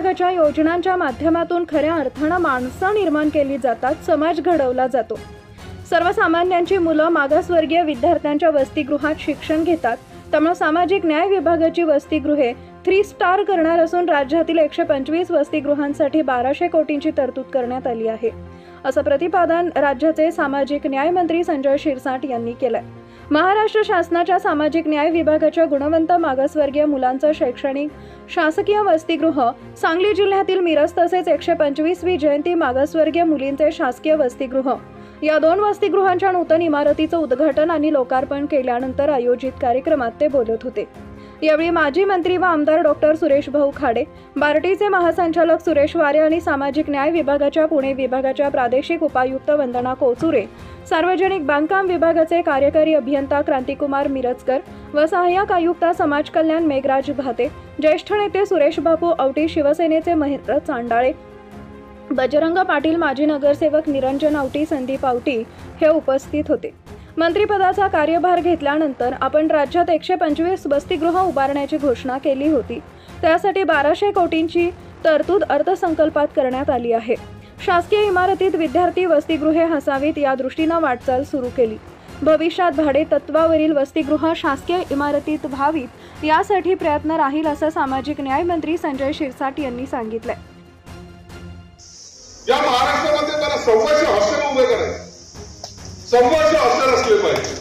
विभागाच्या योजनांच्या माध्यमातून खऱ्या अर्थानं माणसं निर्माण केली जातात, समाज घडवला जातो। सर्वसामान्यांची मुलं मागासवर्गीय विद्यार्थ्यांच्या वसतिगृहात शिक्षण घेतात। त्यामुळे सामाजिक न्याय विभागाची वसतिगृहे 3 स्टार करणार असून राज्यातील 125 वसतिगृहांसाठी 1200 कोटींची तरतूद करण्यात आली आहे, असं प्रतिपादन राज्याचे सामाजिक न्याय मंत्री संजय शिरसाट यांनी केलंय। महाराष्ट्र शासनाच्या सामाजिक न्याय विभागाच्या गुणवंत मागासवर्गीय मुलांचं शैक्षणिक शासकीय वसतिगृह सांगली जिल्ह्यातील मिरज तसेच 125वी जयंती मागासवर्गीय मुलींचे शासकीय वसतिगृह या 2 वसतिगृहांच्या नूतन इमारतीचं उद्घाटन आणि लोकार्पण केल्यानंतर आयोजित कार्यक्रमात ते बोलत होते। यावेळी माजी मंत्री व आमदार डॉक्टर सुरेश भाऊ खाडे, बार्टीचे महासंचालक सुरेश वारे आणि सामाजिक न्याय विभागाच्या पुणे विभागाच्या प्रादेशिक उपायुक्त वंदना कोचुरे, सार्वजनिक बांधकाम विभागाचे कार्यकारी अभियंता क्रांतिकुमार मिरजकर व सहाय्यक आयुक्त समाज कल्याण मेघराज भाते, ज्येष्ठ नेते सुरेश बापू औटी, शिवसेनेचे महेंद्र चांडाळे, बजरंग पाटील, माजी नगरसेवक निरंजन औटी, संदीप औटी हे उपस्थित होते। मंत्रिपदाचा कार्यभार घेतल्यानंतर आपण राज्यात 125 वसतिगृह उभारण्याची घोषणा केली होती। त्यासाठी 1200 कोटींची तरतूद अर्थसंकल्पात करण्यात आली आहे। शासकीय इमारतीत विद्यार्थी वसतिगृहे असावीत या दृष्टीने वाटचाल सुरू केली। भविष्यात भाडे तत्वावरील वसतिगृह शासकीय इमारतीत व्हावीत यासाठी प्रयत्न राहील, असं सामाजिक न्याय मंत्री संजय शिरसाट यांनी सांगितले। या महाराष्ट्रामध्ये मला 100 हॉस्टेल उभे करायचे, 100 हॉस्टेल असले पाहिजे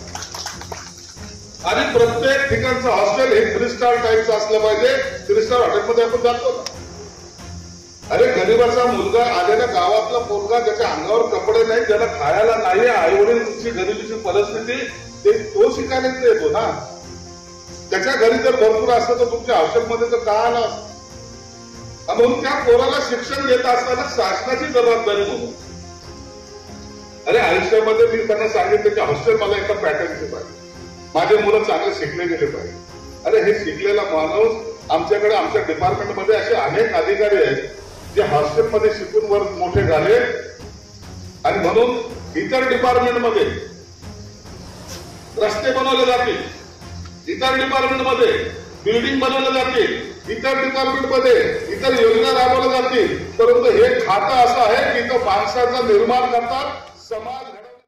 आणि प्रत्येक ठिकाणचं हॉस्टेल हे 3 स्टार टाईपचं असलं पाहिजे। 3 स्टार हॉटेलमध्ये आपण जातो ना, अरे गरीबाचा मुलगा आलेल्या गावातला पोरगा ज्याच्या अंगावर कपडे नाही, ज्याला खायला नाही, आईवडीलची गरिबीची परिस्थिती, तो शिकायला येतो ना। त्याच्या घरी जर भरपूर असतं तर तुमच्या हॉस्टेलमध्ये तर का आला असतं? म्हणून त्या पोराला शिक्षण देत असताना शासनाची जबाबदारी म्हणून, अरे आयुष्यामध्ये मी त्यांना सांगितलं की हॉस्टेल मला एका पॅटर्नचे पाहिजे, माझे मुलं चांगले शिकले गेले पाहिजे। अरे हे शिकलेला माणूस आमच्याकडे आमच्या डिपार्टमेंटमध्ये असे अनेक अधिकारी आहेत जे हॉस्टेलमध्ये शिकून वर मोठे झाले आणि म्हणून इतर डिपार्टमेंटमध्ये रस्ते बनवले जातील, इतर डिपार्टमेंटमध्ये बिल्डिंग बनवले जातील, इतर डिपार्टमेंटमध्ये इतर योजना राबवल्या जातील, परंतु हे खातं असं आहे की तो माणसाचं निर्माण करतात, समाज